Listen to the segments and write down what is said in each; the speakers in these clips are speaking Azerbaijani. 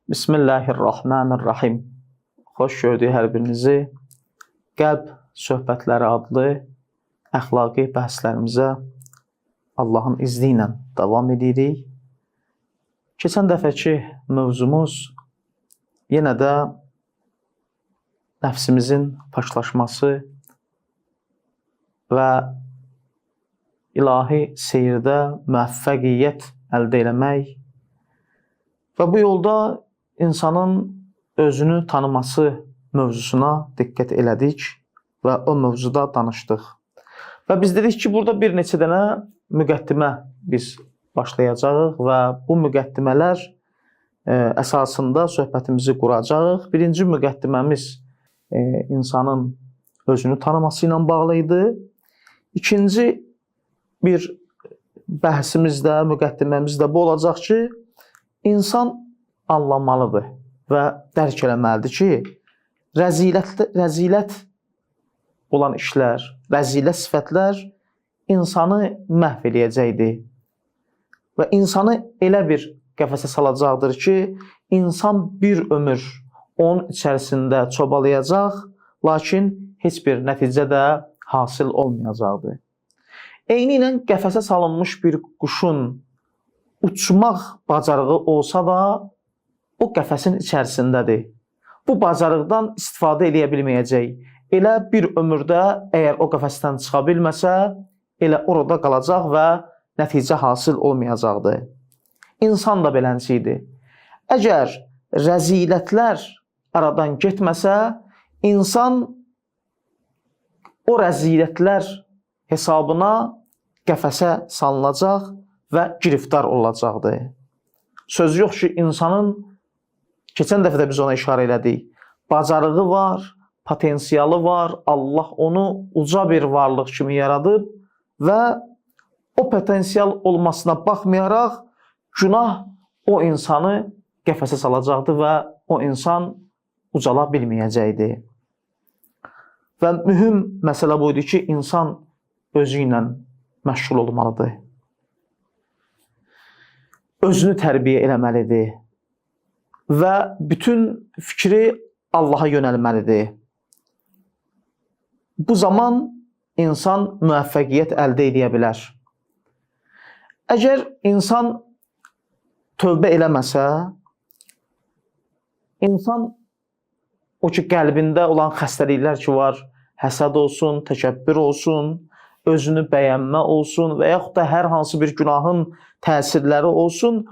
Bismillahirrahmanirrahim. Xoş gördük hər birinizi. Qəlb söhbətləri adlı əxlaqi bəhslərimizə Allahın izni ilə davam edirik. Keçən dəfəki mövzumuz yenə də nəfsimizin paklaşması və ilahi seyirdə müvəffəqiyyət əldə etmək və bu yolda insanın özünü tanıması mövzusuna diqqət elədik və o mövzuda danışdıq. Və biz dedik ki, burada bir neçə dənə müqəddimə biz başlayacağıq və bu müqəddimələr əsasında söhbətimizi quracağıq. Birinci müqəddiməmiz insanın özünü tanıması ilə bağlı idi. İkinci bir bəhsimiz də, müqəddiməmiz də bu olacaq ki, insan anlamalıdır və dərk eləməlidir ki, rəzilət olan işlər, rəzilət sifətlər insanı məhv eləyəcəkdir. Və insanı elə bir qəfəsə salacaqdır ki, insan bir ömür onun içərisində çobalayacaq, lakin heç bir nəticə də hasil olmayacaqdır. Eyni ilə qəfəsə salınmış bir quşun uçmaq bacarığı olsa da, o qəfəsin içərisindədir. Bu bacarıqdan istifadə eləyə bilməyəcək. Elə bir ömürdə əgər o qəfəsdən çıxa bilməsə, elə orada qalacaq və nəticə hasil olmayacaqdır. İnsan da beləncidir. Əgər rəzilətlər aradan getməsə, insan o rəzilətlər hesabına qəfəsə salınacaq və giriftar olacaqdır. Söz yox ki, insanın, keçən dəfə də biz ona işarə elədik, bacarığı var, potensialı var, Allah onu uca bir varlıq kimi yaradıb və o potensial olmasına baxmayaraq, günah o insanı qəfəsə salacaqdır və o insan ucala bilməyəcəkdir. Və mühüm məsələ buydu ki, insan özü ilə məşğul olmalıdır. Özünü tərbiyə eləməlidir və bütün fikri Allaha yönəlməlidir. Bu zaman insan müvəffəqiyyət əldə edə bilər. Əgər insan tövbə eləməsə, insan o ki, qəlbində olan xəstəliklər ki var, həsəd olsun, təkəbbür olsun, özünü bəyənmə olsun və yaxud da hər hansı bir günahın təsirləri olsun,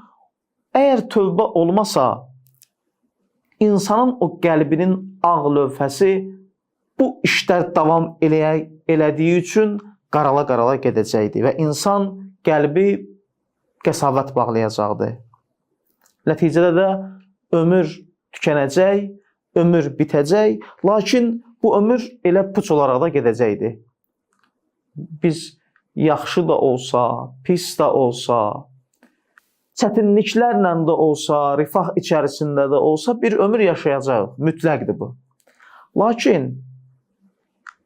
əgər tövbə olmasa, insanın o qəlbinin ağ lövhəsi bu işlər davam elədiyi üçün qarala-qarala gedəcəkdir və insan qəlbi qəsavət bağlayacaqdır. Nəticədə də ömür tükənəcək, ömür bitəcək, lakin bu ömür elə puç olaraq da gedəcəkdir. Biz yaxşı da olsa, pis də olsa, çətinliklərlə də olsa, rifah içərisində də olsa bir ömür yaşayacaq, mütləqdir bu. Lakin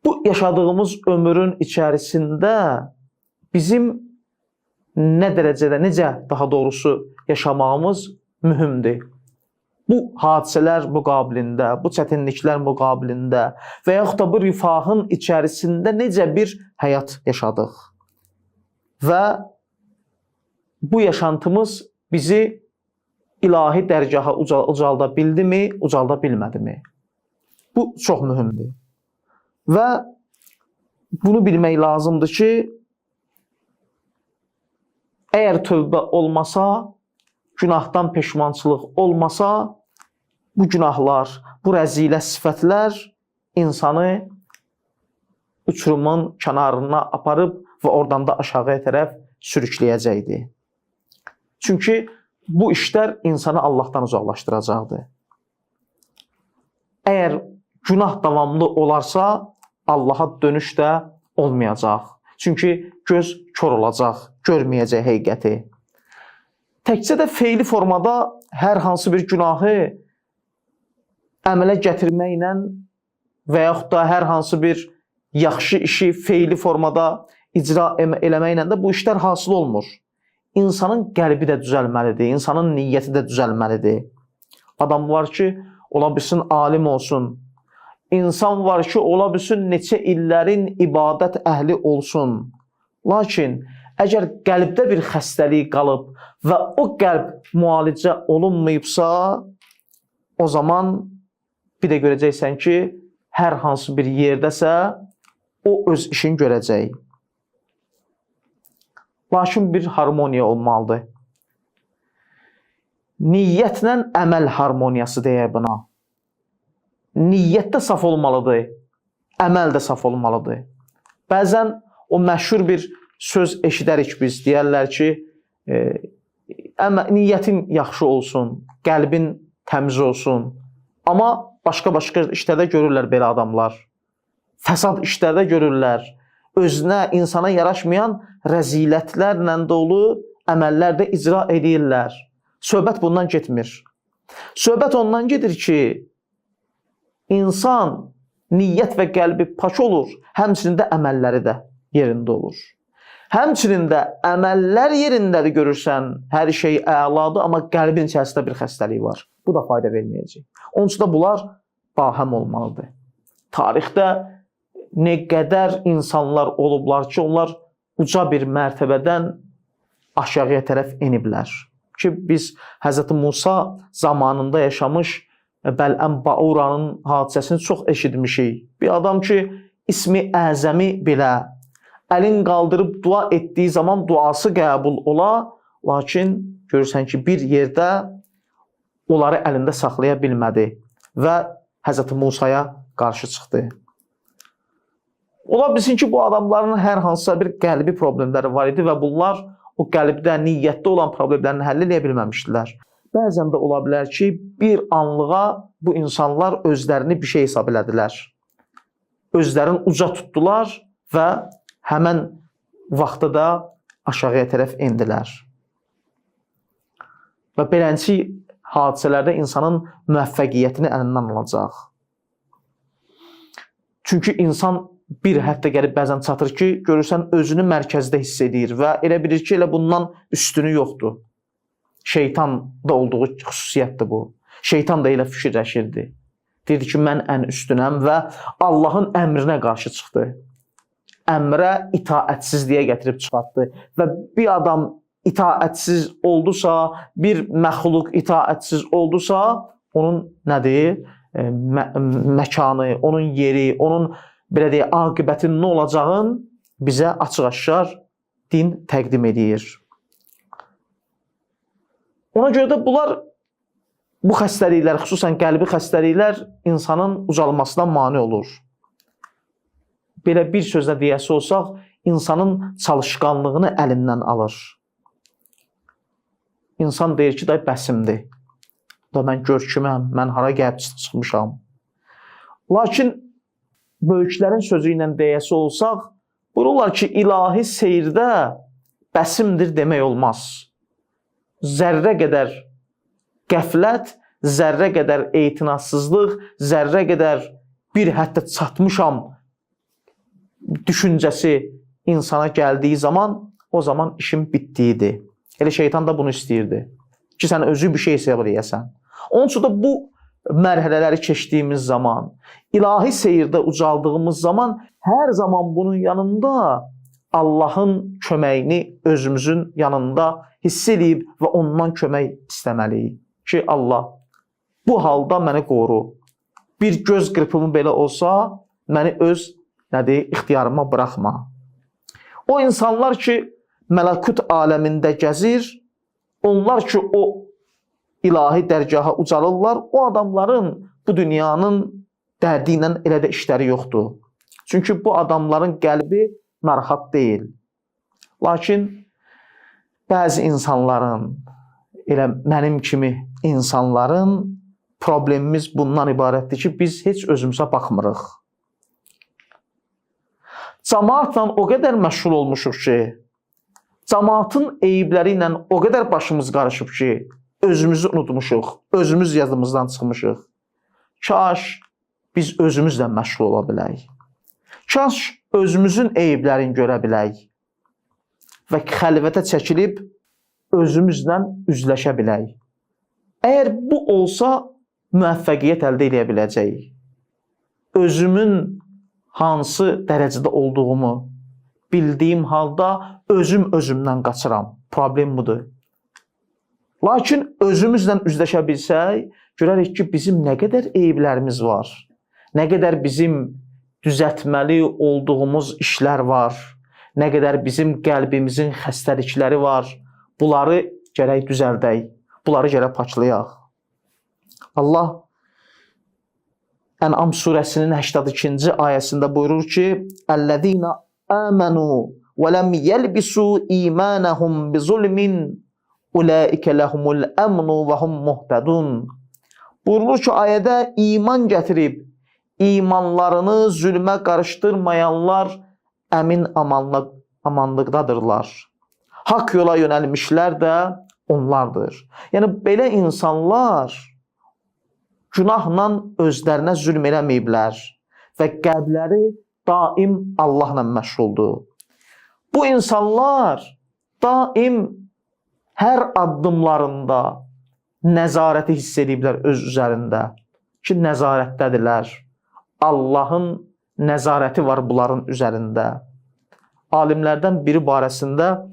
bu yaşadığımız ömrün içərisində bizim nə dərəcədə, necə daha doğrusu yaşamağımız mühümdür. Bu hadisələr müqabilində, bu çətinliklər müqabilində və yaxud da bu rifahın içərisində necə bir həyat yaşadıq. Və bu yaşantımız bizi ilahi dərgaha ucalda bildimi, ucalda bilmədimi? Bu çox mühümdür. Və bunu bilmək lazımdır ki, əgər tövbə olmasa, günahdan peşmançılıq olmasa, bu günahlar, bu rəzilət sifətlər insanı uçurumun kənarına aparıb və oradan da aşağıya tərəf sürükləyəcəkdir. Çünki bu işlər insanı Allahdan uzaqlaşdıracaqdır. Əgər günah davamlı olarsa, Allaha dönüş də olmayacaq. Çünki göz kör olacaq, görməyəcək həqiqəti. Təkcə də feili formada hər hansı bir günahı əmələ gətirməklə və yaxud da hər hansı bir yaxşı işi feili formada icra eləməklə də bu işlər hasil olmur. İnsanın qəlbi də düzəlməlidir, insanın niyyəti də düzəlməlidir. Adam var ki, ola bilsin alim olsun. İnsan var ki, ola bilsin neçə illərin ibadət əhli olsun. Lakin əgər qəlbdə bir xəstəlik qalıb və o qəlb müalicə olunmayıbsa, o zaman bir də görəcəksən ki, hər hansı bir yerdəsə o öz işini görəcək. Lakin bir harmoniya olmalıdır. Niyyətlə əməl harmoniyası deyək buna. Niyyət də saf olmalıdır, əməl də saf olmalıdır. Bəzən o məşhur bir söz eşidərik biz, deyərlər ki, niyyətin yaxşı olsun, qəlbin təmiz olsun. Amma başqa-başqa işlərdə görürlər belə adamlar. Fəsad işlərdə görürlər. Özünə, insana yaraşmayan rəzilətlərlə dolu əməllər də icra edirlər. Söhbət bundan getmir. Söhbət ondan gedir ki, insan niyyət və qəlbi pak olur, həmçinin də əməlləri də yerində olur. Həmçinin də əməllər yerindədir görürsən, hər şey əladır, amma qəlbin içərisində bir xəstəlik var. Bu da fayda verməyəcək. Onun üçün də bunlar bahəm olmalıdır. Tarixdə nə qədər insanlar olublar ki, onlar uca bir mərtəbədən aşağıya tərəf eniblər. Ki, biz Həzrəti Musa zamanında yaşamış Bələm Bauranın hadisəsini çox eşitmişik. Bir adam ki, ismi əzəmi belə əlin qaldırıb dua etdiyi zaman duası qəbul ola, lakin görürsən ki, bir yerdə onları əlində saxlaya bilmədi və Həzrəti Musaya qarşı çıxdı. Ola bilsin ki, bu adamların hər hansısa bir qəlbi problemləri var idi və bunlar o qəlbdə, niyyətdə olan problemlərini həll edə bilməmişdilər. Bəzən də ola bilər ki, bir anlığa bu insanlar özlərini bir şey hesab elədilər. Özlərini uca tutdular və həmən vaxtda da aşağıya tərəf endilər. Və beləncə hadisələrdə insanın müvəffəqiyyətini əlindən alacaq. Çünki insan bir hətta gəlib bəzən çatır ki, görürsən özünü mərkəzdə hiss edir və elə bilir ki, elə bundan üstünü yoxdur. Şeytan da olduğu xüsusiyyətdir bu. Şeytan da elə fikirləşirdi. Deyirdi ki, mən ən üstünəm və Allahın əmrinə qarşı çıxdı. Əmrə itaətsizliyə gətirib çıxartdı. Və bir adam itaətsiz oldusa, bir məxluq itaətsiz oldusa, onun nədir? Məkanı, onun yeri, onun belə deyək, aqibətinin nə olacağını bizə açıq-aşkar din təqdim edir. Ona görə də bunlar, bu xəstəliklər, xüsusən qəlbi xəstəliklər insanın ucalmasına mane olur. Belə bir sözlə deyəsi olsaq, insanın çalışqanlığını əlindən alır. İnsan deyir ki, day bəsimdir. Da mən görküməm, mən hara gəlib çıxmışam. Lakin böyüklərin sözü ilə deyəsi olsaq, buyururlar ki, ilahi seyirdə bəsimdir demək olmaz. Zərrə qədər qəflət, zərrə qədər etinasızlıq, zərrə qədər bir hətta çatmışam düşüncəsi insana gəldiyi zaman, o zaman işin bitdiyidir. Elə şeytan da bunu istəyirdi ki, sən özü bir şey hesab eləyəsən. Onun üçün də bu mərhələləri keçdiyimiz zaman, ilahi seyirdə ucaldığımız zaman, hər zaman bunun yanında Allahın köməyini özümüzün yanında hiss edib və ondan kömək istəməliyik. Ki, Allah, bu halda məni qoru. Bir göz qırpımı belə olsa, məni öz ixtiyarıma buraxma. O insanlar ki, mələkut aləmində gəzir, onlar ki, o ilahi dərgaha ucalırlar, o adamların bu dünyanın dərdi ilə elə də işləri yoxdur. Çünki bu adamların qəlbi narahat deyil. Lakin bəzi insanların, elə mənim kimi insanların problemimiz bundan ibarətdir ki, biz heç özümüzə baxmırıq. Cəmaatla o qədər məşğul olmuşuq ki, cəmaatın eyibləri ilə o qədər başımız qarışıb ki, özümüzü unutmuşuq, özümüz yadımızdan çıxmışıq. Kaş biz özümüzlə məşğul ola bilək. Kaş özümüzün eyiblərini görə bilək və xəlvətə çəkilib özümüzlə üzləşə bilək. Əgər bu olsa, müvəffəqiyyət əldə edə biləcəyik. Özümün hansı dərəcədə olduğumu bildiyim halda özümdən qaçıram. Problem budur. Lakin özümüzlə üzləşə bilsək, görərik ki, bizim nə qədər eyblərimiz var, nə qədər bizim düzəltməli olduğumuz işlər var, nə qədər bizim qəlbimizin xəstəlikləri var. Bunları gərək düzəldək, bunları gərək paçlayaq. Allah Ən'am surəsinin 82-ci ayəsində buyurur ki, "Əllezîne âmenû və lem yelbisû îmânahum bizulmin ulaikə lehumul emnu və hum muhtedun." Buyurulur ki, ayədə iman gətirib, imanlarını zülmə qarışdırmayanlar əmin amanlıqdadırlar. Haqq yola yönəlmişlər də onlardır. Yəni, belə insanlar günahla özlərinə zülm eləməyiblər və qəlbləri daim Allahla məşğuldur. Bu insanlar daim hər addımlarında nəzarəti hiss ediblər öz üzərində ki, nəzarətdədirlər. Allahın nəzarəti var bunların üzərində. Alimlərdən biri barəsində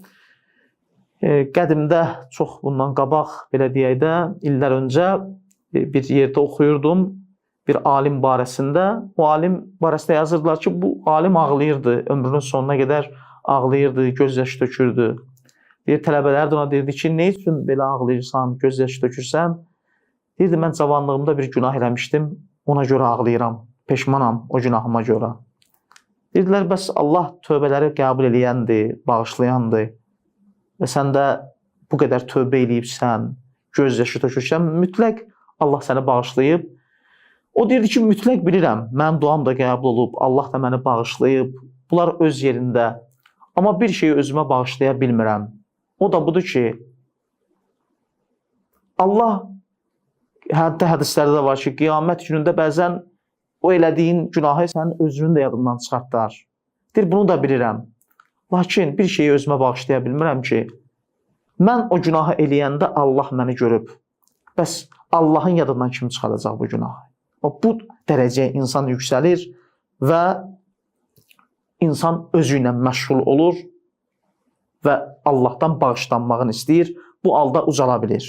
qədimdə, çox bundan qabaq, belə deyək də, illər öncə bir yerdə oxuyurdum bir alim barəsində. O alim barəsində yazırdılar ki, bu alim ağlayırdı, ömrünün sonuna qədər ağlayırdı, göz yaşı tökürdü. Bir tələbələr də ona deyirdi ki, nə üçün belə ağlayırsan, göz yaşı tökürsən? Deyirdi, mən cavanlığımda bir günah eləmişdim, ona görə ağlayıram, peşmanam o günahıma görə. Deyirdilər, bəs Allah tövbələri qəbul eləyəndir, bağışlayandır və sən də bu qədər tövbə eləyibsən, göz yaşı tökürsən, mütləq Allah səni bağışlayıb. O deyirdi ki, mütləq bilirəm, mənim duam da qəbul olub, Allah da məni bağışlayıb, bunlar öz yerində. Amma bir şeyi özümə bağışlaya bilmirəm. O da budur ki, Allah, hətta hədislərdə də var ki, qiyamət günündə bəzən o elədiyin günahı sənin özünün də yadından çıxartlar. Deyir, bunu da bilirəm. Lakin bir şeyi özümə bağışlaya bilmirəm ki, mən o günahı eləyəndə Allah məni görüb. Bəs Allahın yadından kim çıxaracaq bu günahı? Bu dərəcəyə insan yüksəlir və insan özü ilə məşğul olur və Allahdan bağışlanmağını istəyir. Bu halda ucala bilir.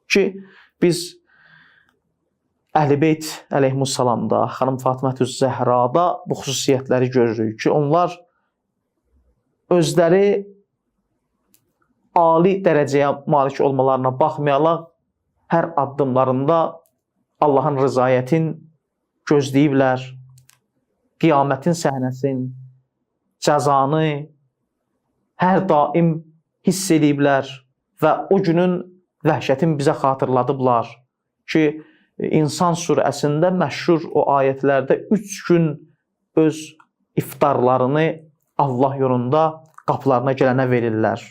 Ki, biz Əhl-i Beyt əleyhissalamda, xanım Fatımətüz Zəhrada bu xüsusiyyətləri görürük ki, onlar özləri ali dərəcəyə malik olmalarına baxmayaraq, hər addımlarında Allahın rızayətin gözləyiblər, qiyamətin səhnəsin, cəzanı hər daim hiss ediblər və o günün vəhşətin bizə xatırladıblar ki, İnsan surəsində məşhur o ayətlərdə 3 gün öz iftarlarını Allah yolunda qapılarına gələnə verirlər.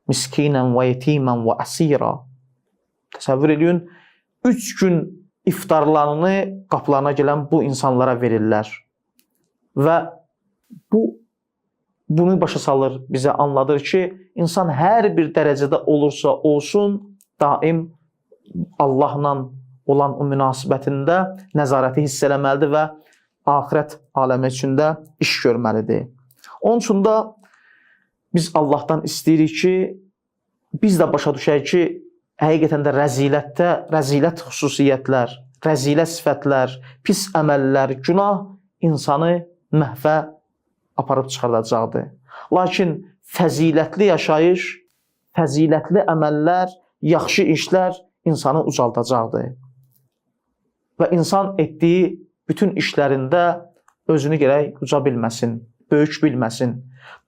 Miskinən və yetimən və əsira. Təsəvvür edin, 3 gün iftarlarını qapılarına gələn bu insanlara verirlər. Və bunu başa salır, bizə anladır ki, insan hər bir dərəcədə olursa olsun, daim Allahla olan o münasibətində nəzarəti hiss eləməlidir və axirət aləmi üçün iş görməlidir. Onun üçün də biz Allahdan istəyirik ki, biz də başa düşək ki, həqiqətən də rəzilət xüsusiyyətlər, rəzilət sifətlər, pis əməllər, günah insanı məhvə aparıb çıxardacaqdır. Lakin fəzilətli yaşayış, fəzilətli əməllər, yaxşı işlər insanı ucaldacaqdır. Və insan etdiyi bütün işlərində özünü gərək uca bilməsin, böyük bilməsin.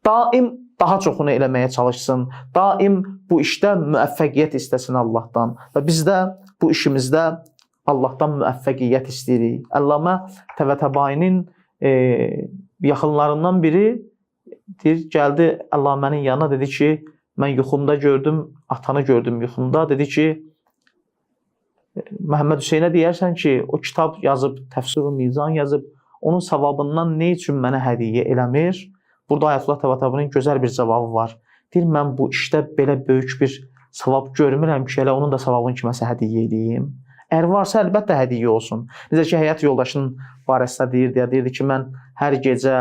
Daim daha çoxunu eləməyə çalışsın. Daim bu işdə müvəffəqiyyət istəsin Allahdan. Və biz də bu işimizdə Allahdan müvəffəqiyyət istəyirik. Əllamə Təvətəbainin yaxınlarından biri gəldi Əllamənin yanına, dedi ki, mən yuxumda gördüm, atanı gördüm yuxumda. Dedi ki, Məhəmməd Hüseynə deyərsən ki, o kitab yazıb, Təfsir-ü Mizan yazıb, onun savabından nə üçün mənə hədiyyə eləmir? Burada Ayətullah Təvətəbinin gözəl bir cavabı var. Deyir, mən bu işdə belə böyük bir savab görmürəm ki, elə onun da savabını kiməsə hədiyyə edeyim. Əgər varsa, əlbəttə hədiyyə olsun. Necə ki, həyat yoldaşının barəsində deyirdi ki, mən hər gecə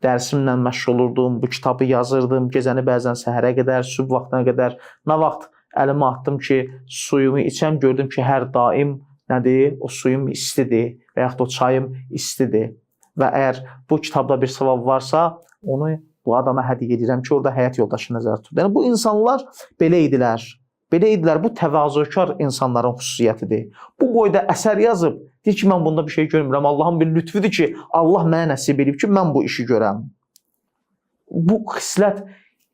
dərsimlə məşğul olurdum, bu kitabı yazırdım, gecəni bəzən səhərə qədər, sübh vaxtına qədər. Nə vaxt əlimə atdım ki, suyumu içəm, gördüm ki, hər daim nədir? O suyum istidir və yaxud o çayım istidir. Və əgər bu kitabda bir savab varsa, onu bu adama hədiyyə edirəm ki, orada həyat yoldaşı nəzərdə tutur. Yəni, bu insanlar belə idilər. Belə idilər. Bu təvazökar insanların xüsusiyyətidir. Bu boyda əsər yazıb, deyir ki, mən bunda bir şey görmürəm. Allahın bir lütfüdür ki, Allah mənə nəsib edib ki, mən bu işi görəm. Bu xislət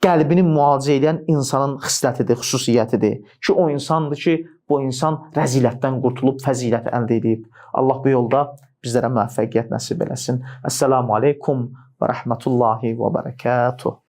qəlbini müalicə edən insanın xislətidir, xüsusiyyətidir. Ki, o insandır ki, bu insan rəzilətdən qurtulub, fəzilət əldə edib. Allah bu yolda bizlərə müvəffəqiyyət nəsib eləsin. Əssəlamu aleykum və rəhmətullahi və bərəkətuh.